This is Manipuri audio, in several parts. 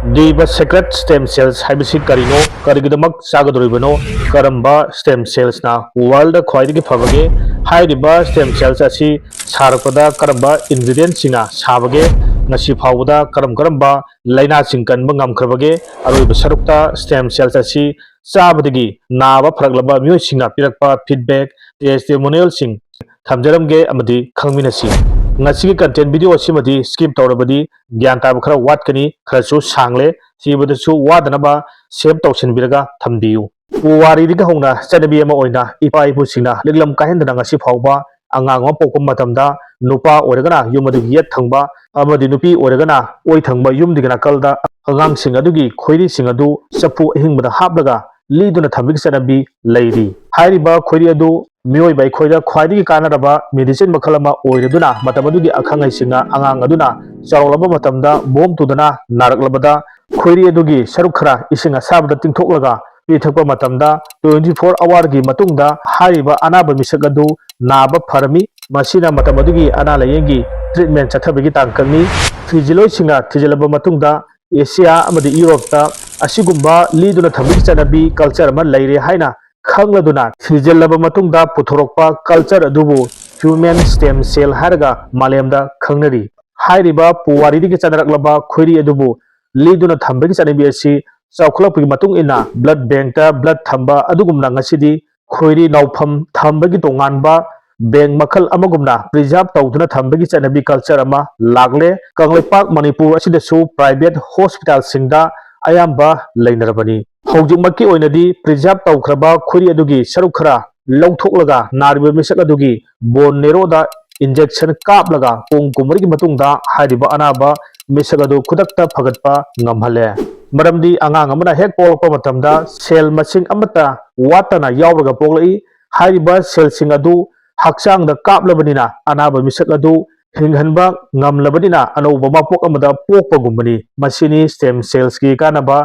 Diba secret stem cells haibisi karino karigidamak sagadoribano karamba stem cells na world khwaidigi phabage haidiba stem cells asi sarapada karamba ingredient singa sabage ngasi phawda karamba laina singkanba ngamkhrabage aroiba sarukta stem cells asi sabadigi naba pharaglaba miyoi singa pirakpa feedback testimonial sing thamjaramge amadi khangminasi ngasi content video simadi skip tawrabadi gyan tab khara watkani khara su sangle sibada su wadanaba save tawsin biraga thambiu wari diga hongna chanabi ama oina ipa ipu singna liglam kahendana ngasi phawba angangwa pokum matamda nupa oragana yumadu yet thangba amadi nupi oragana oi thangba yum digana kalda angang sing adugi khoiri sing adu sapu hingbada haplaga liduna thambik chanabi leiri hairiba khoiri adu Mioiba khoida khwaidigi kanaraba medicine makhalama oiraduna matamadudi akhangai singa angang aduna chawlaba matamda bom tudana naraklabada khoiri adugi sarukhara isinga sabda tingthoklaga pithakpa matamda 24 hour gi matungda hariba anaba misak adu naba pharami masina matamadudi ana layengi treatment chathabagi tangkangni phijiloi singa thijalaba matungda Asia amadi Europe ta asigumba liduna thambi chanabi culture ma leire haina khangladuna thijellaba matungda puthorokpa culture adubu human stem cell harga malemda khangnari hairiba puwari digi chanaraklaba khoiri adubu liduna thambagi chanabi asi chawkhlapgi matung ina blood bank ta blood thamba adugumna ngasidi khoiri nawpham thambagi tonganba bank makhal amagumna preserve tawduna thambagi chanabi culture ama lagle kangleipak manipur asidasu private hospital singda ayamba leinarabani hौजिकमक्की ओइनदी प्रिजर्व तौख्रबा खुरी अदुगी सरुक खरा लौथोक्लगा नारिबा मिसक अदुगी बोन नेरोदा इंजेक्शन कापलगा पोंग कुमरी मतुंगदा हारिबा अनाबा मिसक अदु खुदक्ता फगतपा ngamhale maramdi angang amana hek polpa matamda cell masing amata watana yawraga poglai hariba cell sing adu hakchang da kaplabanina anaba misak adu hinghanba ngamlabadina anoba mapok amada pokpa gumbani masini stem cells ki kanaba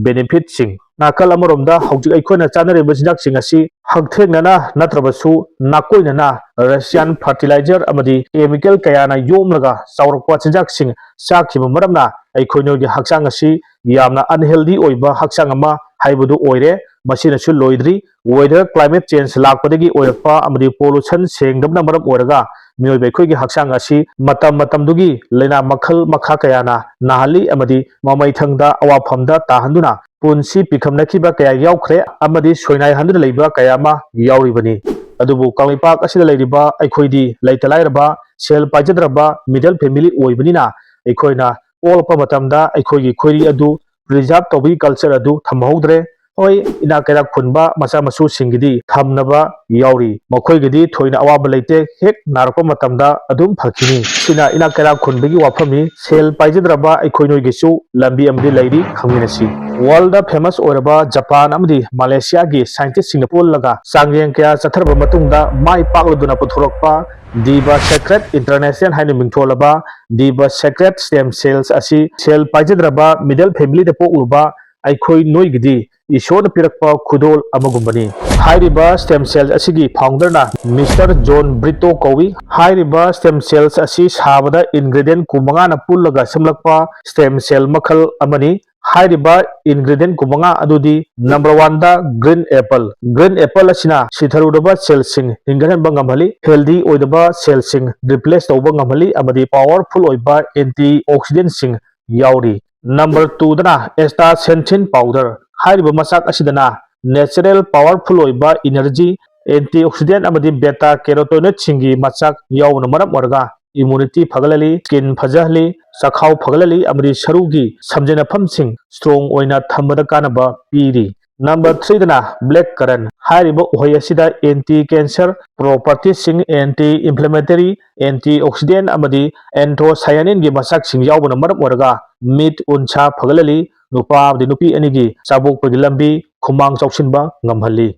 benefit sing nakal amoromda hौजिक अखोना चानरेबा जिनाक सिंग asi hagtheknana natrabasu nakoinana Russian fertilizer amadi chemical kayana yomlaga chawrakpa chinjak sing chakhiba maramna aikoinogi hakchang asi yamna unhealthy oiba hakchang ama haibudu oire masina su loidri weather climate change lakpadagi oirakpa amadi pollution sengdabna maram oraga mioibai khoigi hakchang asi matam dugi leina makhal makha kayana nahali amadi mamai thangda awafamda tahanduna punsi pikhamnakiba kaya yaukhre amadi soinai handuna leiba kaya ma yauribani adubu kangleipak asida leiriba aikhoidi leitalairaba sel pajadraba middle family oibanina aikhoina olpa matamda aikhoigi khoiri adu preserve tobi culture adu thamhaudre hoi ina kaya khunba macha masu singidi thamnaba yauri makhoigidi thoina awaba leite hek narpa matamda adum phakini sina ina kaya khunbagi wafami sel pajadraba aikhoinogisu lambi amdi leiri khaminasi world famous oraba Japan amadi Malaysia gi scientist Singapore laga sangyeng kaya chatharba matungda mai pakladuna puthorokpa diba secret international haina mingtholaba diba secret stem cells asi cell pajadraba middle family da pokluba aikhoi noigidi ishona pirakpa khudol amagumbani hairiba stem cells asigi founder na Mr. John Brito Kowi hairiba stem cells asi sabada ingredient kumanga na pullaga samlakpa stem cell makhal amani hairiba ingredient kumanga adudi number 1 da green apple asina sitharudaba cell sing hingahan bangamhali healthy oidaba cell sing replace tawba ngamhali amadi powerful oiba antioxidant sing yauri number 2 dana astaxanthin powder hairiba masak asidana natural powerful oiba energy antioxidant amadi beta carotenoid singi masak yauna maram orga immunity fagalali skin fajahli sakhau fagalali amri sarugi samjena phamsing strong oina thambada kanaba piri number 3 dana black currant haribo ohoi asida anti cancer properties sing anti inflammatory antioxidant amadi anthocyanin gi masak sing yawbana maram oraga meat uncha fagalali nupa amdi nupi anigi chabok pagi lambi khumang chawsinba ngamhali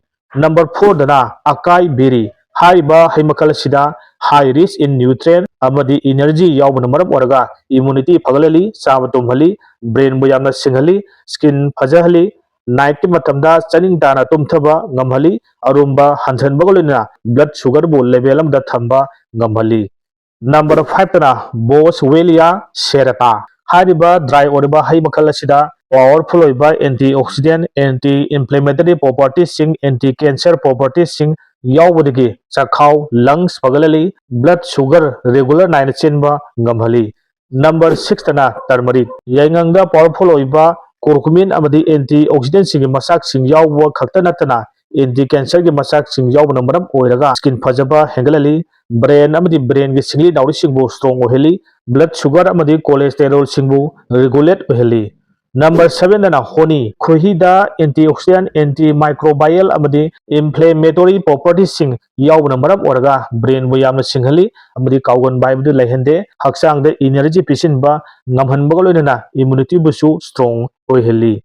number 4 dana akai berry hariba haimakal sida high rich in nutrient amadi energy yawbana maram oraga immunity fagalali sabatumhali brain bu yamna singhali skin fajahali night matamda chaning dana tumthaba ngamhali arumba hanjanbagolina blood sugar bu level amda thamba ngamhali number 5 tana boswellia serrata हारिबा ड्राई ओरिबा हई मखल असिदा पावरफुल ओइबा एंटीऑक्सीडेंट एंटी इन्फ्लेमेटरी प्रॉपर्टीज सिंग एंटी कैंसर प्रॉपर्टीज सिंग यावबदगी चखाव लंग्स फगलली ब्लड शुगर रेगुलर नाइन चेनबा ngамहली नंबर 6 तना टर्मरिक याइंगंगदा पावरफुल ओइबा कोरकुमिन अमदी एंटीऑक्सीडेंट सिंग मसाक सिंग यावबा खक्ता नतना एंटी कैंसर की मसाक सिंग यावबना मरम ओइरगा स्किन फजबा हेंगलली ब्रेन अमदी ब्रेन की सिंगली नाउरी सिंगबो स्ट्रांग ओहेली ब्लड शुगर अमदी कोलेस्टेरोल सिंगबो रेगुलेट ओहेली नंबर 7 दना होनी खुहीदा एंटीऑक्सीडेंट एंटी माइक्रोबायल अमदी इन्फ्लेमेटरी प्रॉपर्टीज सिंग यावबना मरम ओरगा ब्रेन बो यामना सिंगहली अमदी काउगन बाइबदु लैहंदे हक्सांग दे एनर्जी पिसिनबा ngamhanbaga loinana immunity busu strong oiheli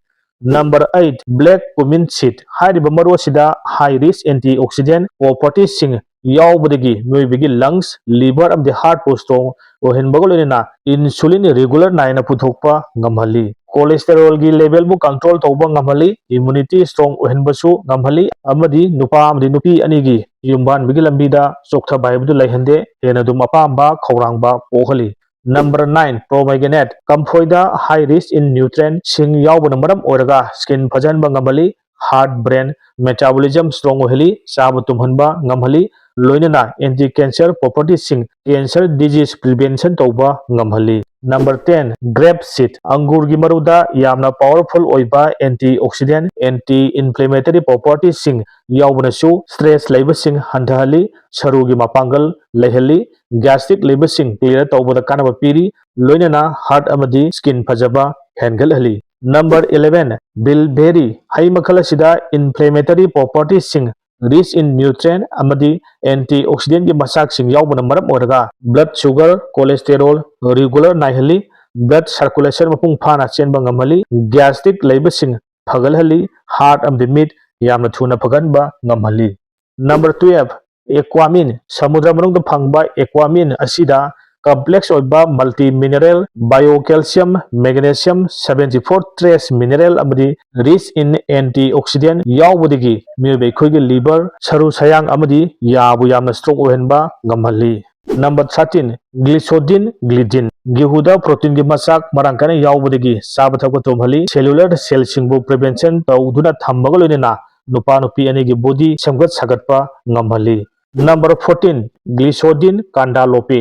number 8 black cumin seed हारिबा मरो सिदा हाई रिस्क एंटीऑक्सीडेंट प्रॉपर्टीज सिंग यावबदगी मोइबगी लंग्स लिवर अमदे हार्ट पो स्ट्रांग ओहेनबगा लोइना इंसुलिन रेगुलर नाइना पुथोकपा ngamहली कोलेस्टेरोल की लेवल बु कंट्रोल तौबा ngamहली इम्यूनिटी स्ट्रांग ओहेनबसु ngamहली अमदी नुपा अमदी नुपी अनिगी युमबान बिगी लंबीदा चोकथा बाइबदु लैहंदे हेनदुम अपांबा खौरांबा पोहली नंबर 9 प्रोमाइगनेट कम्फोइदा हाई रिस्क इन न्यूट्रिएंट सिंग यावबना मरम ओरगा स्किन फजनबा ngamहली हार्ट ब्रेन मेटाबॉलिज्म स्ट्रांग ओहेली चाब तुमहनबा ngamहली लोइनना एंटी कैंसर प्रॉपर्टीज सिंग कैंसर डिजीज प्रिवेंशन तौबा ngamहली नंबर 10 ग्रेप सीड अंगूर की मरुदा यामना पावरफुल ओइबा एंटीऑक्सीडेंट एंटी इन्फ्लेमेटरी प्रॉपर्टीज सिंग यावबनसु स्ट्रेस लेबसिंग हंधहली सरू की मपांगल लेहली गैस्ट्रिक लेबसिंग क्लियर तौबदा कानबा पीरी लोइनना हार्ट अमदी स्किन फजबा हेंगलहली नंबर 11 बिलबेरी हई मखल असिदा इन्फ्लेमेटरी प्रॉपर्टीज सिंग रिच इन न्यूट्रिएंट अमदी एंटीऑक्सीडेंट की मसाक सिंग यावबना मरम ओरगा ब्लड शुगर कोलेस्टेरोल रेगुलर नाइहली ब्लड सर्कुलेशन मपुंग फाना चेनबा ngamहली गैस्ट्रिक लेबसिंग फगलहली हार्ट अमदी मीट यामना थुना फगनबा ngamहली नंबर 12 एक्वामिन समुद्र मनुंग फंगबा एक्वामिन असिदा complex ओइबा multi mineral biocalcium magnesium 74 trace mineral अमदी रिच इन एंटीऑक्सीडेंट यावबदगी मियोबे खोइगे लिवर सरू सयांग अमदी याबु यामना स्ट्रांग ओहेनबा ngamहली नंबर 13 ग्लिसोडिन ग्लिडिन गेहुदा प्रोटीन की मसाक मरांकने यावबदगी साब थक तोमहली सेलुलर सेल सिंगबु प्रिवेंशन तौदुना थम्बगा लोइना नुपा नुपी अनेगी बॉडी समगत सगतपा ngamहली नंबर 14 ग्लिसोडिन कांडालोपे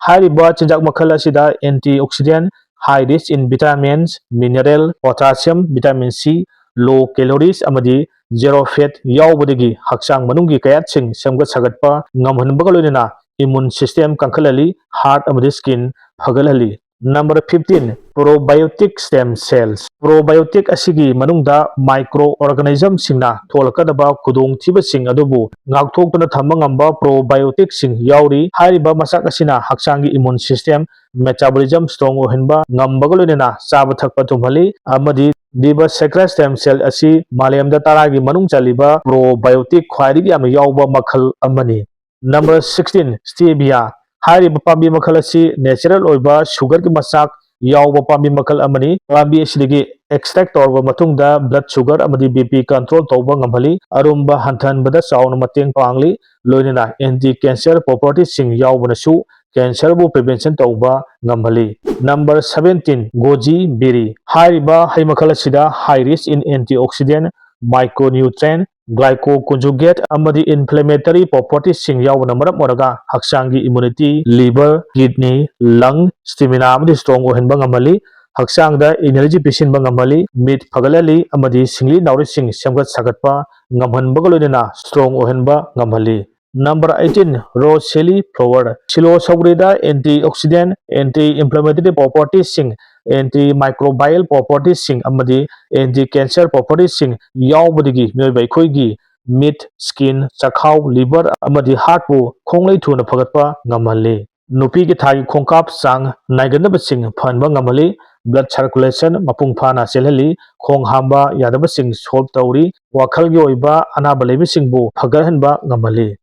हारिबा चिंजाक मखल असिदा antioxidant high rich in vitamins mineral potassium vitamin C low calories अमदी जेरो फैट यावबदगी हक्सांग मनुंगी कयात सिंग समगत सगतपा ngamhanbaga लोइना इम्यून सिस्टम कंखलली हार्ट अमदी skin फगलहली number 15 probiotic stem cells probiotic असिगी मनुंगदा माइक्रो ऑर्गेनिज्म सिंगना थोलकदबा खुदोंग थिबा सिंग अदुबु ngakthokna thamba ngamba प्रोबायोटिक सिंग यावरी हारिबा मसाक असिना हक्सांगी इम्यून सिस्टम मेटाबॉलिज्म स्ट्रांग ओहेनबा ngambага लोइना चाब थकपा तुमहली अमदी दिबा सेक्रा स्टेम सेल असि मालेमदा तारागी मनुंग चलिबा प्रोबायोटिक ख्वाइदगी याम यावबा मखल अमनी नंबर 16 स्टेविया हारिबा पांबी मखल असि नेचुरल ओइबा शुगर की मसाक यावबा पांबी मखल अमनी पांबी असिदगी एक्सट्रैक्ट तौरबा मतुंगदा ब्लड शुगर अमदी बीपी कंट्रोल तौबा ngamहली अरुंबा हंथनबदा चावना मतेंग पांगली लोइनना एंटी कैंसर प्रॉपर्टीज सिंग यावबनसु कैंसर बु प्रिवेंशन तौबा ngamहली नंबर 17 गोजी बेरी हारिबा हई मखल असिदा high risk in antioxidant micronutrient glycoconjugate अमदी इन्फ्लेमेटरी प्रॉपर्टीज सिंग यावना मरम ओरगा हक्सांगी immunity liver kidney lung stamina अमदी स्ट्रांग ओहेनबा ngamहली हक्सांगदा एनर्जी पिसिनबा ngamहली मीट फगलली अमदी सिंगली नाउरी सिंग समगत सगतपा ngamhanbaga लोइना स्ट्रांग ओहेनबा ngamहली नंबर 18 रो सेली फ्लावर सिलो सौग्रीदा एंटीऑक्सीडेंट एंटी इन्फ्लेमेटरी प्रॉपर्टीज सिंग एंटी माइक्रोबायल प्रॉपर्टीज सिंग अमदी एंटी कैंसर प्रॉपर्टीज सिंग यावबदगी मियोइबा अखोइगी मीट स्किन चखाव लिवर अमदी हार्ट पु खोंगलै थुना फगतपा ngamहली नुपी की थागी खोंकाप सांग नाइगनबा सिंग फनबा ngamहली ब्लड सर्कुलेशन मपुंग फाना चेलहली खोंग हांबा यादबा सिंग सॉल्व तौरी वाखलगी ओइबा अनाबा लेबि सिंगबु फगरहनबा ngamहली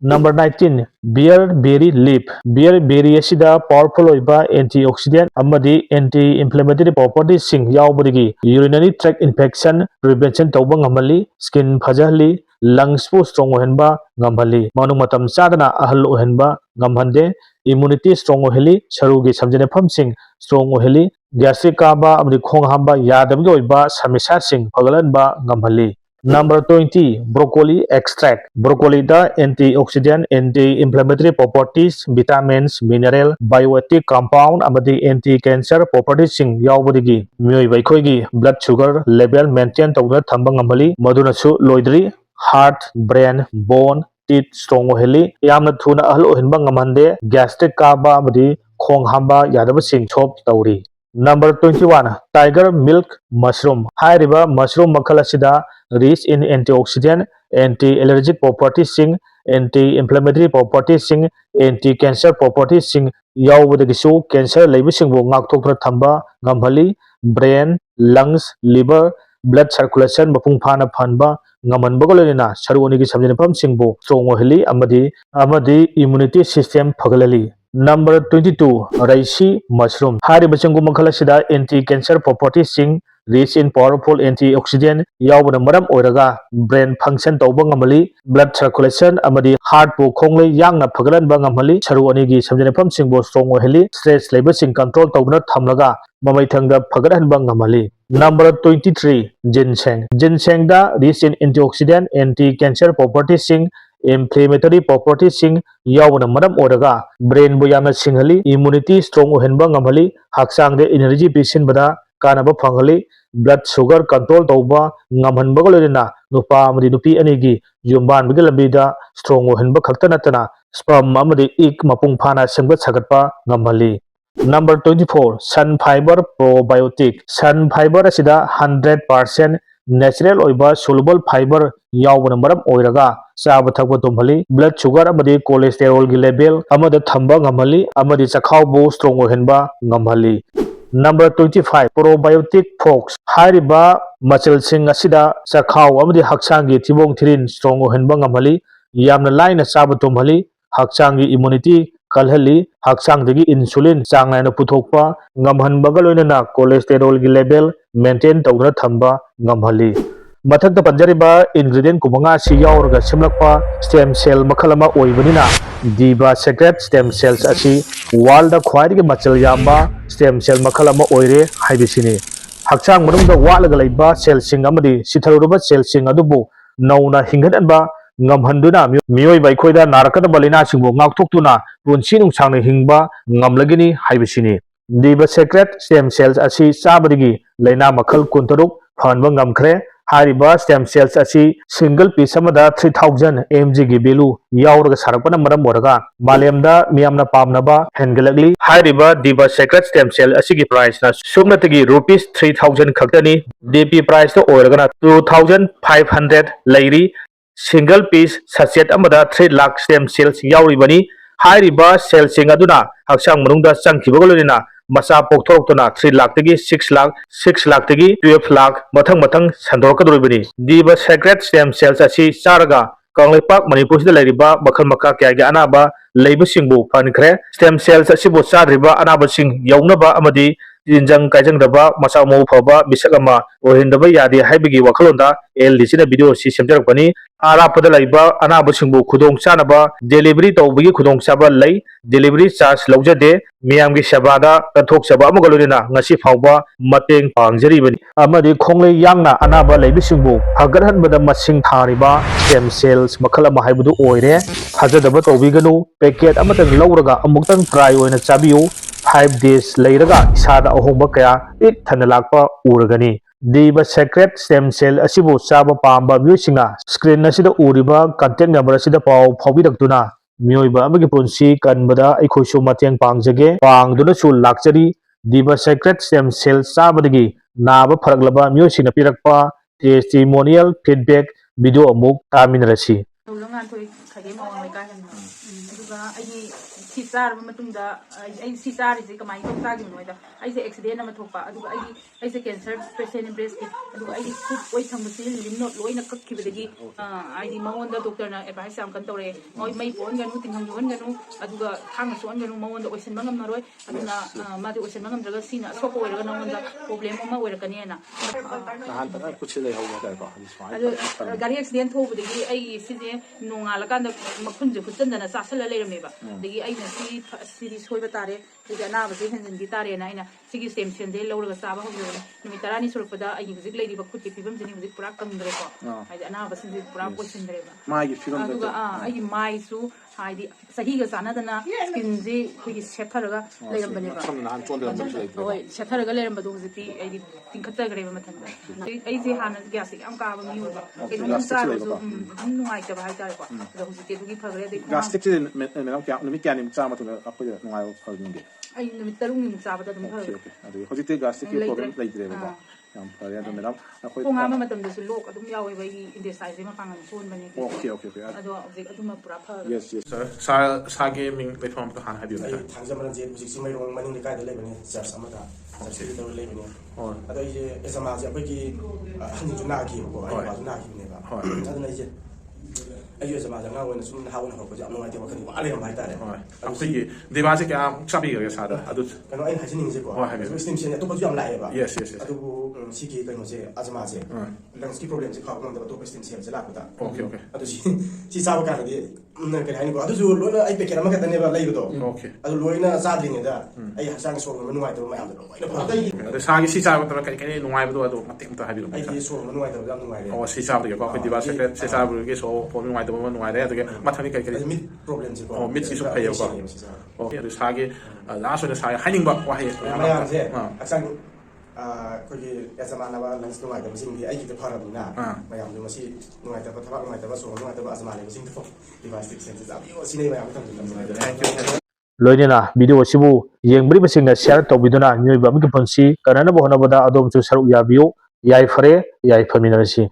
number 19 bearberry leaf bearberry असिदा पावरफुल ओइबा एंटीऑक्सीडेंट अमदी एंटी इन्फ्लेमेटरी प्रॉपर्टीज सिंग यावबदगी यूरिनरी ट्रैक्ट इन्फेक्शन प्रिवेंशन तौबा ngamहली स्किन फजहली लंग्स पु स्ट्रांग ओहेनबा ngamहली मनु मतम चादना अहल ओहेनबा ngamहंदे इम्यूनिटी स्ट्रांग ओहेली सरुगी समजनेफम सिंग स्ट्रांग ओहेली gastric kaba amadi khong hamba yadabgi oiba samisa sing pagalanba ngamhali. Number 20, broccoli extract. Broccoli da antioxidant, anti-inflammatory properties, vitamins, mineral, bioactive compound, amadi anti-cancer properties sing yaubadigi mioiba aikoigi blood sugar level maintain tawna thamba ngamhali madunasu loidri heart, brain, bone, teeth strong oheli yamna thuna ahal ohinba ngamhande gastric kaba amadi khong hamba yadaba sing thop tawri. Number 21, tiger milk mushroom. Hairiba mushroom makhala sida rich in antioxidant, anti-allergic properties sing, anti-inflammatory properties sing, anti-cancer properties sing yaubadagisu cancer leibisingbu ngakthokna thamba ngamhali brain, lungs, liver, blood circulation mapung phana phanba ngamanbagolena sarunigi samjinapam singbu strong oheli amadi immunity system phagalali. Number 22, Reishi mushroom. Hari bachangu makhala sida anti-cancer properties sing, rich in powerful antioxidant yaubana maram oiraga brain function tawba ngamali blood circulation amadi heart bu khongle yangna phagalanba ngamali saru anigi samjinapam singbo strong oheli stress level sing control tawna thamlaga mamaithangda phagalanba ngamali. Number 23, ginseng. Ginseng da rich in antioxidant, anti-cancer properties sing, inflammatory properties sing yaubana maram oiraga brain bu yamna singhali immunity strong ohenba ngamali haksangde energy pisinbada kanaba phangali blood sugar control tawba ngamhanbagolena nupa amadi nupi anigi yumbanbagi lambida strong ohenba khakta natana sperm amadi ik mapung phana sengba sagatpa ngamhali. Number 24, sun fiber probiotic. Sun fiber asida 100% natural oiba soluble fiber yaubana maram oiraga chaba thakba tumhali blood sugar amadi cholesterol gi level amada thamba ngamhali amadi chakhau bu strong ohenba ngamhali. Number 25, probiotic fox. Hariba machel sing asida chakhau amadi haksangi thibong thirin strong ohenba ngamhali yamna laina chaba tumhali haksangi immunity kalhali haksangdagi insulin changnaina puthokpa ngamhanbaga loinana cholesterol gi level maintain tawna thamba ngamhali. Mathakta panjariba ingredient kumanga si yauraga simlakpa stem cell makhalama oibanina diba secret stem cells asi world da khwaidagi machal yamba stem cell makhalama oire haibisini hakchang manungda walaga laiba cell sing amadi sitharuba cell sing adubu nauna hinghadanba ngamhanduna mioiba aikoida narakadaba laina singbo ngakthokhtuna punsi nungsangna hingba ngamlagini haibisini diba secret stem cells asi chabadagi laina makhal kuntaruk phanba ngamkhre hariba stem cells asi single piece amada 3000 mg gi value yauraga sarakpana maram oraga malemda miyamna pamnaba hengalagli hariba diba secret stem cell asi gi price na sumnatagi rupees 3000 khaktani dp price to oiragana 2500 lairi single piece sachet amada 3 lakh stem cells yauribani hariba cell sing aduna haksang manungda changkhibagolina masa pokthorokna 3 lakh tagi 6 lakh tagi 12 lakh mathang sandorkadoribani diba secret stem cells asi charaga kanglepak manipur sida lairiba makhal makha kya ga anaba leiba singbu phankhre stem cells asi bo chariba anaba sing yaunaba amadi injang kaijang daba masa mo phaba bisagama ohindaba yadi haibigi wakhalonda ldc video si semjarakpani arapada laiba anaba singbu khudong chanaba delivery tawbigi khudong chaba lei delivery charge laujade miyamgi sabada kathok saba amagolorina ngasi phawba mateng pangjari bani amadi khongle yangna anaba leibisingbu hagarhanbada masing thariba stem cells makhala mahaibudu oire thajadaba tawbiganu packet amatang lauraga amuktang try oina chabiu 5 days lairaga isada ahongba kaya it thanalakpa uragani diba secret stem cell asibu chaba pamba myosinga screen asida uriba contact number asida paw phawbidaktuna mioiba amagi punshi kanbada aikhoisu mateng pangjage pangduna su lakchari diba secret stem cell sabadagi naba pharaglaba myosinga pirakpa testimonial feedback video amuk taminrasi si चारबा मतुंगदा si चारिसे कमाई तौ चागिम नोइदा आइसे एक्सीडेंट अमा थोकपा अदुगा आइसे कैंसर पेशेंट इन ब्रेस्ट की अदुगा आइदी फुड ओइ थंबसी लिम नोट लोइना कक्खिबदगी आइदी मंगोंदा डॉक्टरना एडवाइस याम कन तौरे मोइ मई पोनगनु तिंगम जोनगनु अदुगा थांग सोनगनु मंगोंदा ओइसन मंगम नरोय अदुना मादि ओइसन मंगम द्रगा सीना सोको ओइरगा नंगोंदा प्रॉब्लम अमा ओइरकनियना हान तक कुछ ले होगा दाइबा अदु गाड़ी एक्सीडेंट थोबदगी आई सिजे नोंगाला कांदा मखुनजे फुचंदना चासला लेरमेबा दगी आई ꯑꯩꯅ ꯁꯤꯗꯤ ꯁꯣꯏꯕ ꯇꯥꯔꯦ ꯑꯗꯨꯒꯤ ꯑꯅꯥꯕꯁꯦ ꯍꯦꯟꯖꯤꯟꯈꯤ ꯇꯥꯔꯦꯅ ꯑꯩꯅ ꯁꯤꯒꯤ ꯁ꯭ꯇꯦꯝ ꯁꯦꯜꯁꯦ ꯂꯧꯔꯒ ꯆꯥꯕ ꯍꯧꯖꯕꯅꯤ ꯅꯨꯃꯤꯠ 10ꯅꯤ ꯁꯨꯔꯛꯄꯗ ꯑꯩꯒꯤ ꯍꯧꯖꯤꯛ ꯂꯩꯔꯤꯕ ꯈꯨꯠꯀꯤ ꯐꯤꯕꯝꯁꯤꯅꯤ ꯍꯧꯖꯤꯛ ꯄꯨꯔꯥ ꯀꯪꯗ꯭ꯔꯦꯀꯣ ꯍꯥꯏꯗꯤ ꯑꯅꯥꯕꯁꯤꯡꯁꯦ ꯄꯨꯔꯥ ꯀꯣꯏꯁꯤꯟꯗ꯭ꯔꯦꯕ ꯑꯗꯨꯒ ꯑꯩꯒꯤ ꯃꯥꯏꯁꯨ ꯍꯥꯏꯗꯤ ꯆꯍꯤꯒ ꯆꯥꯟꯅꯗꯅ ꯁ꯭ꯀꯤꯟꯁꯤ ꯑꯩꯈꯣꯏꯒꯤ ꯁꯦꯠꯊꯔꯒ ꯂꯩꯔꯝꯕꯅꯦꯕ ꯍꯣꯏ ꯁꯦꯠꯊꯔꯒ ꯂꯩꯔꯝꯕꯗꯣ ꯍꯧꯖꯤꯛꯇꯤ ꯑꯩꯗꯤ ꯇꯤꯡꯈꯠꯆꯈ꯭ꯔꯦꯕ ꯃꯊꯟꯇ ꯑꯩꯁꯦ ꯍꯥꯟꯅ ꯒ꯭ꯌꯥꯁꯁꯦ ꯌꯥꯝ ꯀꯥꯕ ꯃꯤ ꯑꯣꯏꯕ ꯀꯩꯅꯣꯝ ꯆꯥꯔꯁꯨ ꯑꯗꯨꯝ ꯅꯨꯡꯉꯥꯏꯇꯕ ꯍꯥꯏꯇꯥꯔꯦꯀꯣ ꯑꯗꯣ ꯍꯧꯖꯤꯛꯇꯤ ꯑꯗꯨꯒꯤ ꯐꯈ꯭ꯔꯦ ꯑꯗꯩ ꯒꯥꯁꯇ꯭ꯔꯤꯛꯁꯦ ꯃꯦꯗꯥꯝ ꯅꯨꯃꯤꯠ ꯀꯌꯥꯅꯤꯃꯨꯛ ꯆꯥꯕ ꯃꯇꯨꯡꯗ ꯑꯩꯈꯣꯏꯗ ꯅꯨꯡꯉꯥꯏꯕ ꯐꯪꯒꯦ ꯑꯩ ꯅꯨꯃꯤꯠ 3ꯅꯤꯃꯨꯛ ꯆꯥꯕꯗ ꯑꯗꯨꯝ ꯐꯈ꯭ꯔꯦ ꯑꯗꯨꯒꯤ ꯍꯧꯖꯤꯛꯇꯤ ꯒꯥꯁꯇ꯭ꯔꯤꯛꯀꯤ ꯄ꯭ꯔꯣꯕ꯭ꯂꯦꯝ ꯂꯩꯇ꯭ꯔꯦꯕꯀꯣ ꯌꯥꯝ ꯐꯔꯦ ꯑꯗꯣ ꯃꯦꯗꯥꯝ ꯑꯩꯈꯣꯏ ꯈꯣꯡ ꯍꯥꯝꯕ ꯃꯇꯝꯗꯁꯨ ꯂꯣꯛ ꯑꯗꯨꯝ ꯌꯥꯎꯋꯦꯕ ꯑꯩꯒꯤ ꯏꯟꯇꯦꯁꯇꯥꯏꯟꯁꯦ ꯃꯄꯥꯡꯒꯜ ꯁꯣꯟꯕꯅꯦ ꯑꯗꯣ ꯍꯧꯖꯤꯛ ꯑꯗꯨꯃ ꯄꯨꯔꯥ ꯐꯈ꯭ꯔꯦ ꯁꯥꯔ ꯁꯥꯒꯤ ꯃꯤꯡ ꯂꯩꯐꯝ ꯑꯝꯇ ꯍꯥꯟꯅ ꯍꯥꯏꯕꯤꯌꯨ ꯑꯩ ꯊꯥꯡꯖꯃꯔꯟꯁꯦ ꯍꯧꯖꯤꯛꯁꯤ ꯃꯩꯔꯣꯡ ꯃꯅꯤꯡ ꯂꯩꯀꯥꯏꯗ ꯂꯩꯕꯅꯤ ꯆꯔꯆ ꯑꯃꯗ ꯆꯔꯆꯁꯤꯗ ꯇꯧꯔ ꯂꯩꯕꯅꯤ ꯑꯗꯣ ꯑꯩꯁꯦ ꯑꯦꯖꯃꯥꯁꯦ ꯑꯩꯈꯣꯏꯒꯤ ꯑꯍꯟꯁꯨ ꯅꯥꯈꯤꯕꯀꯣ ꯑꯩ ꯅꯨꯄꯥꯁꯨ ꯅꯥꯈꯤꯕꯅꯦꯕ ꯑꯗꯨꯅ ꯑꯩꯁꯦ ꯑꯩꯒꯤ ꯑꯦꯖꯃꯥꯁꯦ ꯑꯉꯥꯡ ꯑꯣꯏꯅ ꯁꯨꯝ ꯅꯍꯥ ꯑꯣꯏꯅ ꯍꯧꯔꯛꯄꯁꯦ ꯌꯥꯝ ꯅꯨꯡꯉꯥꯏꯇꯦ ꯋꯥꯈꯜ ꯋꯥ ꯂꯩꯔꯝꯕ ꯍꯥꯏꯇꯥꯔꯦ ꯑꯩꯈꯣꯏꯒꯤ ꯗꯤꯕꯥꯁꯦ ꯀꯌꯥꯃꯨꯛ ꯆꯥꯕꯤꯈ꯭ꯔꯒꯦ ꯁꯥꯔꯗ ꯑꯗꯨ ꯀꯩꯅꯣ ꯑꯩꯅ ꯍꯥꯏꯖꯅꯤꯡꯉꯤꯁꯦꯀꯣ ꯁ꯭ꯇꯤꯝꯁꯦꯜ ꯑꯇꯣꯞꯄꯁꯨ ꯌꯥꯝ ꯂꯥꯛꯑꯦꯕ ꯑꯗꯨꯕꯨ ꯁꯤꯒꯤ ꯀꯩꯅꯣꯁꯦ ꯑꯖꯃꯥꯁꯦ ꯂꯪꯁꯀꯤ ꯄ꯭ꯔꯣꯕ꯭ꯂꯦꯝꯁꯦ ꯐꯕ ꯉꯝꯗꯕ ꯑꯇꯣꯞꯄ ꯁ꯭ꯇꯤꯝꯁꯦꯜꯁꯦ ꯂꯥꯛꯄꯗ ꯑꯗꯨ ꯁꯤ ꯆꯥꯕ ꯀꯥꯟꯗꯗꯤ ꯀꯩ ꯍꯥꯏꯅꯤꯀꯣ ꯑꯗꯨꯁꯨ ꯂꯣꯏꯅ ꯑꯩ ꯄꯦꯀꯦꯠ ꯑꯃꯈꯛꯇꯅꯦꯕ ꯂꯩꯕꯗꯣ ꯑꯗꯨ ꯂꯣꯏꯅ ꯆꯥꯗ꯭ꯔꯤꯉꯩꯗ ꯑꯩ ꯍꯛꯆꯥꯡꯒꯤ ꯁꯣꯔ ꯍꯣꯟꯕ ꯅꯨꯡꯉꯥꯏꯇꯕ ꯃꯌꯥꯝꯗꯣ ꯂꯣꯏꯅ ꯐꯪꯉꯦ ꯑꯗꯣ ꯁꯥꯒꯤ ꯁꯤ ꯆꯥꯕ ꯃꯇꯝꯗ ꯀꯔꯤ ꯀꯔꯤ ꯅꯨꯡꯉꯥꯏꯕꯗꯣ ꯑꯗꯣ ꯃꯇꯦꯛ ꯑꯃꯇ ꯍꯥꯏꯕꯤꯔꯛꯑꯣ ꯑꯩꯗꯤ ꯁꯣꯔ ꯍꯣꯟꯕ ꯅꯨꯡꯉꯥꯏꯇꯕꯗ ꯌꯥꯝ ꯅꯨꯡꯉꯥꯏꯔꯦ ꯑꯣ ꯁꯤ ꯆꯥꯕꯗꯒꯤꯀꯣ ꯑꯩꯈꯣꯏ ꯗꯤꯕꯥ ꯁꯦꯀ꯭ꯔꯦꯠ ꯁꯤ ꯆꯥꯕꯗꯒꯤ ꯁꯣꯔ ꯍꯣꯟꯕ ꯅꯨꯡꯉꯥꯏꯇꯕ ꯑꯃ ꯅꯨꯡꯉꯥꯏꯔꯦ ꯑꯗꯨꯒ ꯃꯊꯪꯗꯤ ꯀꯔꯤ ꯀꯔꯤ ꯃꯤꯠ ꯄ꯭ꯔꯣꯕ꯭ꯂꯦꯝꯁꯦꯀꯣ ꯃꯤꯠꯀꯤꯁꯨ ꯐꯩꯌꯦꯕꯀꯣ ꯑꯣꯀꯦ ꯑꯗꯨ ꯁꯥꯒꯤ ꯂꯥꯁ ꯑꯣꯏꯅ ꯁꯥꯒꯤ ꯍꯥꯏꯅꯤꯡꯕ ꯋꯥꯍꯩ ꯃꯌꯥꯝꯁꯦ ꯍꯛꯆꯥꯡ ꯑꯩꯈꯣꯏꯒꯤ ꯑꯦꯖꯃꯥꯟꯅꯕ ꯂꯪꯁ ꯅꯨꯡꯉꯥꯏꯇꯕꯁꯤꯡꯗꯤ ꯑꯩꯒꯤꯗ ꯐꯔꯕꯅꯤꯅ ꯃꯌꯥꯝꯗꯣ ꯃꯁꯤ ꯅꯨꯡꯉꯥꯏꯇꯕ ꯊꯕꯛ ꯅꯨꯡꯉꯥꯏꯇꯕ ꯁꯣꯔ ꯅꯨꯡꯉꯥꯏꯇꯕ ꯑꯖꯃꯥ ꯂꯩꯕꯁꯤꯡꯗꯣ ꯗꯤꯚꯥꯏꯁ ꯁꯦꯟꯁꯦ ꯆꯥꯕꯤꯌꯣ ꯁꯤꯅꯦ ꯃꯌꯥꯝ ꯊꯝꯖꯤꯟ ꯂꯣꯏꯅꯅ ꯚꯤꯗꯤꯑꯣ ꯑꯁꯤꯕꯨ ꯌꯦꯡꯕꯤꯔꯤꯕꯁꯤꯡꯅ ꯁꯤꯌꯔ ꯇꯧꯕꯤꯗꯨꯅ ꯃꯤꯑꯣꯏꯕ ꯑꯃꯒꯤ ꯄꯨꯟꯁꯤ ꯀꯟꯅꯅꯕ ꯍꯣꯠꯅꯕꯗ ꯑꯗꯣꯝꯁꯨ ꯁꯔꯨꯛ ꯌꯥꯕꯤꯌꯨ ꯌꯥꯏꯐꯔꯦ ꯌꯥꯏꯐꯃꯤꯟꯅꯔꯁꯤ